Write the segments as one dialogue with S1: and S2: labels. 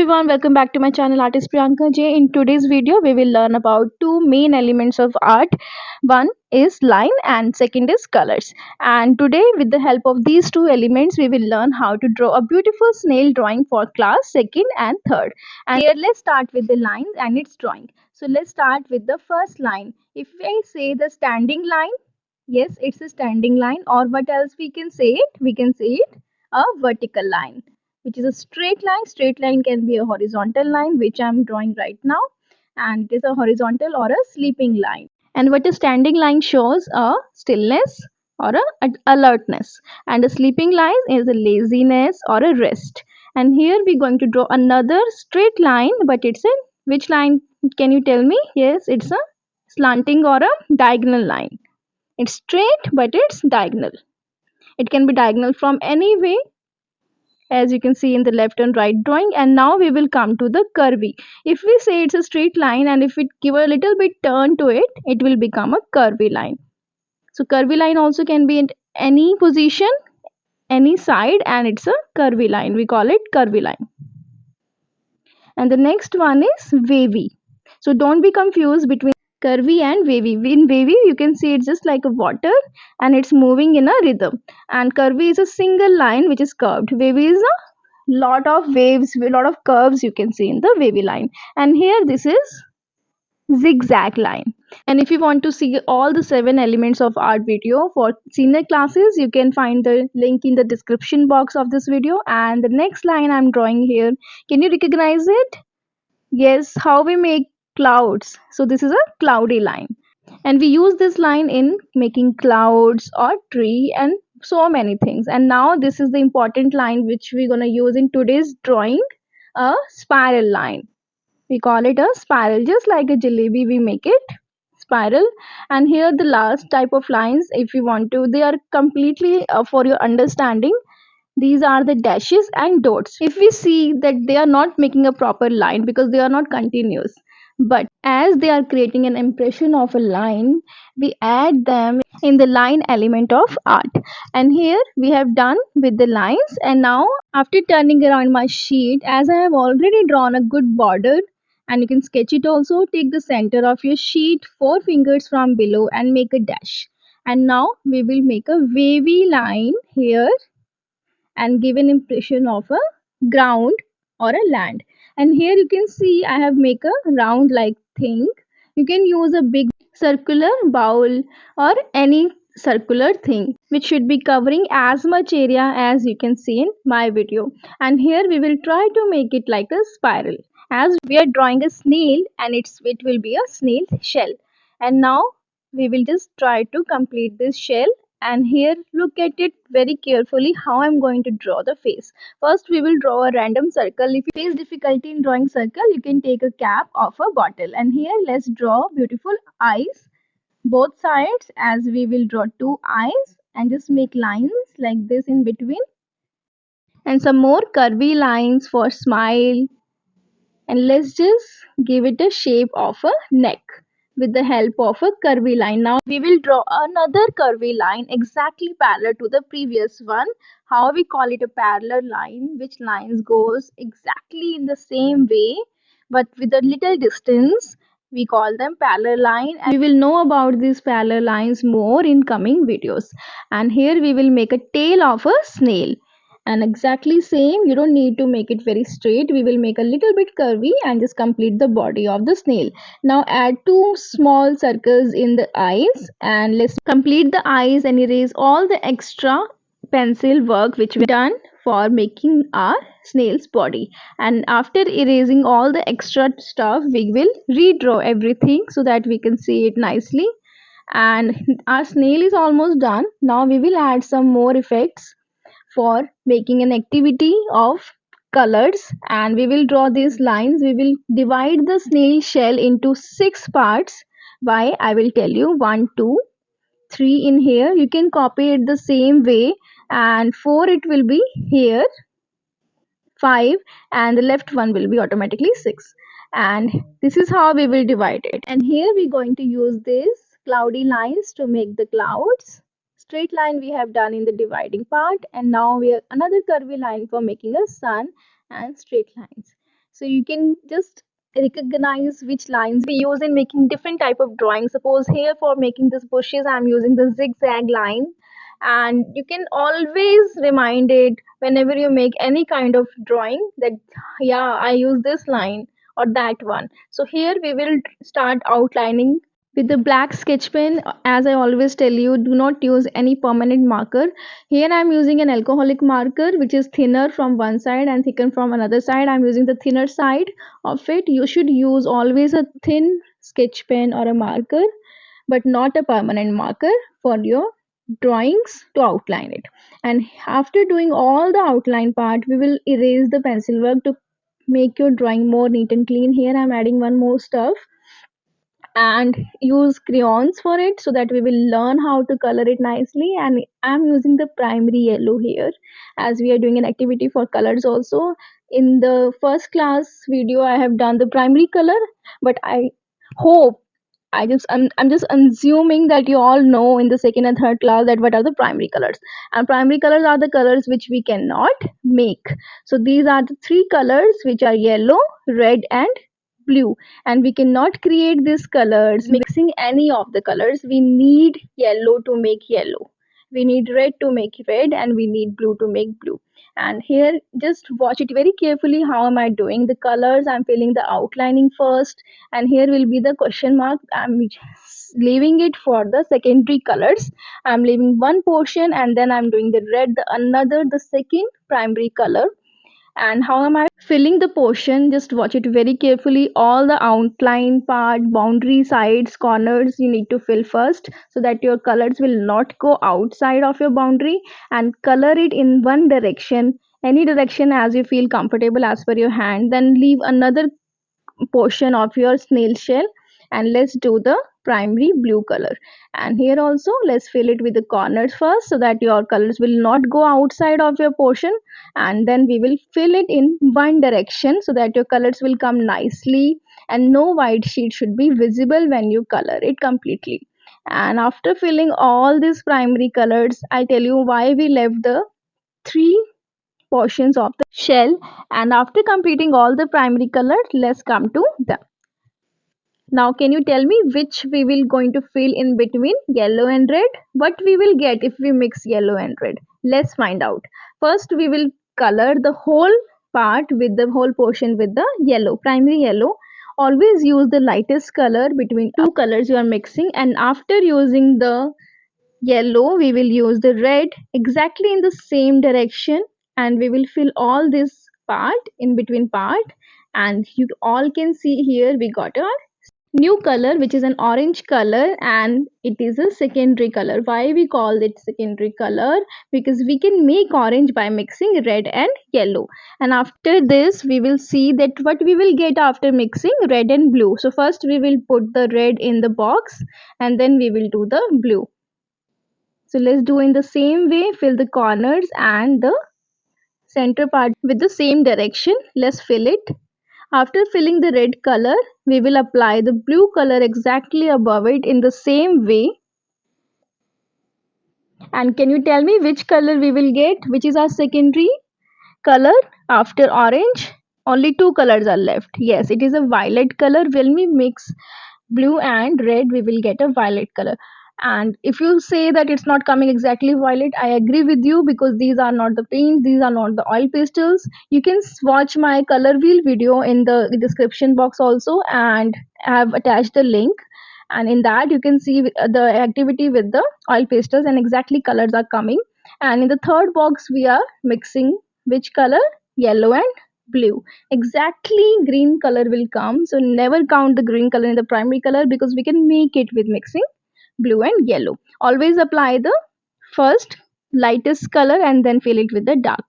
S1: everyone, welcome back to my channel Artist Priyanka J. In today's video, we will learn about two main elements of art. One is line and second is colors. And today, with the help of these two elements, we will learn how to draw a beautiful snail drawing for class second and third. And here, let's start with the lines and its drawing. So let's start with the first line. If I say the standing line, yes, it's a standing line, or what else we can say it? We can say it a vertical line, which is a straight line. Straight line can be a horizontal line, which I'm drawing right now, and it is a horizontal or a sleeping line. And what a standing line shows a stillness or a alertness, and a sleeping line is a laziness or a rest. And here we're going to draw another straight line, but it's a which line? Can you tell me? Yes, it's a slanting or a diagonal line. It's straight, but it's diagonal. It can be diagonal from any way, as you can see in the left and right drawing. And now we will come to the curvy. If we say it's a straight line and if we give a little bit turn to it, it will become a curvy line. So curvy line also can be in any position, any side, and it's a curvy line. We call it curvy line. And the next one is wavy. So don't be confused between curvy and wavy. In wavy, you can see it's just like a water and it's moving in a rhythm. And curvy is a single line which is curved. Wavy is a lot of waves, a lot of curves you can see in the wavy line. And here this is zigzag line. And if you want to see all the 7 elements of art video for senior classes, you can find the link in the description box of this video. And the next line I'm drawing here, can you recognize it? Yes, how we make clouds. So this is a cloudy line. And we use this line in making clouds or tree and so many things. And now this is the important line which we're going to use in today's drawing, a spiral line. We call it a spiral, just like a jalebi we make it spiral. And here the last type of lines, if you want to, they are completely for your understanding. These are the dashes and dots. If we see that they are not making a proper line because they are not continuous, but as they are creating an impression of a line, we add them in the line element of art. And here we have done with the lines. And now after turning around my sheet, as I have already drawn a good border, and you can sketch it also, take the center of your sheet 4 fingers from below and make a dash. And now we will make a wavy line here and give an impression of a ground or a land. And here you can see I have make a round like thing. You can use a big circular bowl or any circular thing which should be covering as much area as you can see in my video. And here we will try to make it like a spiral, as we are drawing a snail and it will be a snail shell. And now we will just try to complete this shell. And here look at it very carefully how I'm going to draw the face. First we will draw a random circle. If you face difficulty in drawing circle, you can take a cap of a bottle. And here let's draw beautiful eyes both sides, as we will draw 2 eyes and just make lines like this in between, and some more curvy lines for smile. And let's just give it a shape of a neck with the help of a curvy line. Now we will draw another curvy line exactly parallel to the previous one. How we call it a parallel line, which lines goes exactly in the same way but with a little distance. We call them parallel line, and we will know about these parallel lines more in coming videos. And here we will make a tail of a snail, and exactly same, you don't need to make it very straight. We will make a little bit curvy and just complete the body of the snail. Now add 2 small circles in the eyes, and let's complete the eyes and erase all the extra pencil work which we done for making our snail's body. And after erasing all the extra stuff, we will redraw everything so that we can see it nicely. And our snail is almost done. Now we will add some more effects for making an activity of colors. And we will draw these lines. We will divide the snail shell into 6 parts. Why? I will tell you. 1 2 3 in here, you can copy it the same way, and 4 it will be here, 5, and the left one will be automatically 6. And this is how we will divide it. And here we're going to use this cloudy lines to make the clouds. Straight line we have done in the dividing part, and now we have another curvy line for making a sun, and straight lines. So you can just recognize which lines we use in making different type of drawing. Suppose here for making this bushes, I'm using the zigzag line, and you can always remind it whenever you make any kind of drawing that yeah, I use this line or that one. So here we will start outlining with the black sketch pen. As I always tell you, do not use any permanent marker. Here I am using an alcoholic marker which is thinner from one side and thicker from another side. I am using the thinner side of it. You should use always a thin sketch pen or a marker, but not a permanent marker for your drawings to outline it. And after doing all the outline part, we will erase the pencil work to make your drawing more neat and clean. Here I'm adding one more stuff and use crayons for it so that we will learn how to color it nicely. And I'm using the primary yellow here, as we are doing an activity for colors also. In the first class video I have done the primary color, but I hope I'm just assuming that you all know in the second and third class that what are the primary colors. And primary colors are the colors which we cannot make. So these are the three colors which are yellow, red and blue. And we cannot create these colors mixing any of the colors. We need yellow to make yellow, we need red to make red, and we need blue to make blue. And here just watch it very carefully. How am I doing the colors? I'm filling the outlining first, and here will be the question mark. I'm leaving it for the secondary colors. I'm leaving one portion and then I'm doing the red, the another, the second primary color. And how am I filling the portion? Just watch it very carefully. All the outline part, boundary sides, corners you need to fill first so that your colors will not go outside of your boundary, and color it in one direction, any direction as you feel comfortable as per your hand. Then leave another portion of your snail shell, and let's do the primary blue color. And here also let's fill it with the corners first so that your colors will not go outside of your portion, and then we will fill it in one direction so that your colors will come nicely, and no white sheet should be visible when you color it completely. And after filling all these primary colors, I tell you why we left the three portions of the shell. And after completing all the primary colors, let's come to the now. Can you tell me which we will going to fill in between yellow and red? What we will get if we mix yellow and red? Let's find out. First, we will color the whole part with the whole portion with the yellow, primary yellow. Always use the lightest color between two colors you are mixing, and after using the yellow, we will use the red exactly in the same direction, and we will fill all this part in between part. And you all can see here we got a new color which is an orange color, and it is a secondary color. Why we call it secondary color? Because we can make orange by mixing red and yellow. And after this we will see that what we will get after mixing red and blue. So first we will put the red in the box, and then we will do the blue. So let's do in the same way. Fill the corners and the center part with the same direction. Let's fill it. After filling the red color, we will apply the blue color exactly above it in the same way. And can you tell me which color we will get? Which is our secondary color after orange? Only two colors are left. Yes, it is a violet color. When we mix blue and red, we will get a violet color. And if you say that it's not coming exactly violet, I agree with you, because these are not the paints, these are not the oil pastels. You can watch my color wheel video in the description box also, and I have attached the link. And in that you can see the activity with the oil pastels and exactly colors are coming. And in the third box we are mixing which color? Yellow and blue. Exactly green color will come, so never count the green color in the primary color, because we can make it with mixing blue and yellow. Always apply the first lightest color and then fill it with the dark.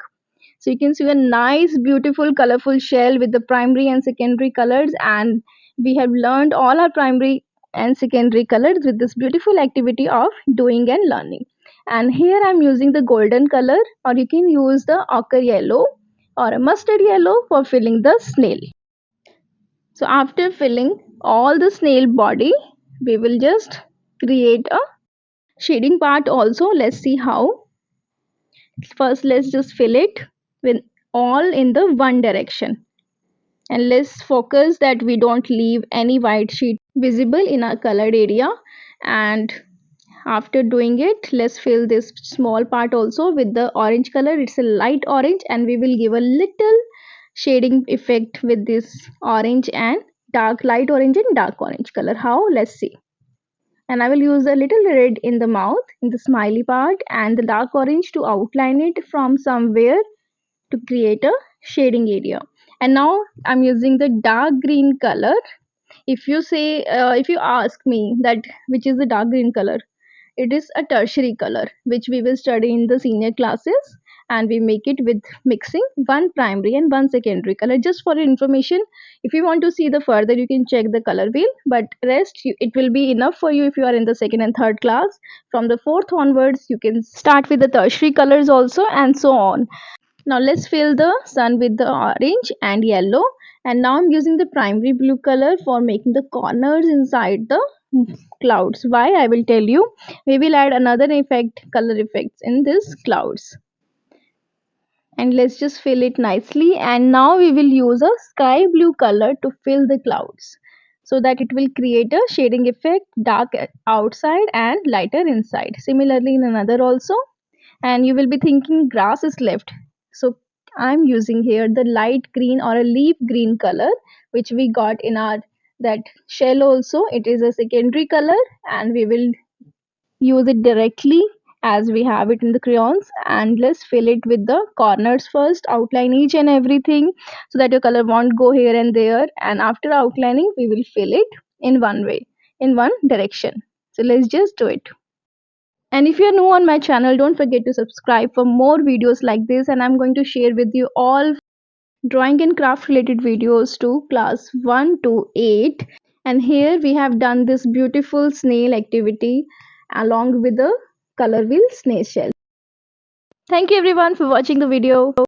S1: So you can see a nice beautiful colorful shell with the primary and secondary colors. And we have learned all our primary and secondary colors with this beautiful activity of doing and learning. And here I'm using the golden color, or you can use the ochre yellow or a mustard yellow for filling the snail. So after filling all the snail body, we will just create a shading part also. Let's see how. First let's just fill it with all in the one direction. And let's focus that we don't leave any white sheet visible in our colored area. And after doing it, let's fill this small part also with the orange color. It's a light orange, and we will give a little shading effect with this orange and dark, light orange and dark orange color. How? Let's see. And I will use a little red in the mouth, in the smiley part, and the dark orange to outline it from somewhere to create a shading area. And now I'm using the dark green color. If you ask me that which is the dark green color, it is a tertiary color which we will study in the senior classes, and we make it with mixing one primary and one secondary color. Just for your information, if you want to see the further, you can check the color wheel, but it will be enough for you if you are in the second and third class. From the fourth onwards, you can start with the tertiary colors also, and so on. Now let's fill the sun with the orange and yellow. And now I'm using the primary blue color for making the corners inside the clouds. Why? I will tell you. We will add another effect, color effects in this clouds. And let's just fill it nicely. And now we will use a sky blue color to fill the clouds, so that it will create a shading effect, dark outside and lighter inside. Similarly in another also. And you will be thinking grass is left, so I'm using here the light green or a leaf green color which we got in our that shell also. It is a secondary color, and we will use it directly as we have it in the crayons. And let's fill it with the corners first, outline each and everything so that your color won't go here and there. And after outlining, we will fill it in one way, in one direction. So let's just do it. And if you're new on my channel, don't forget to subscribe for more videos like this. And I'm going to share with you all drawing and craft related videos to class 1 to 8. And here we have done this beautiful snail activity along with the color wheel snail shell. Thank you everyone for watching the video.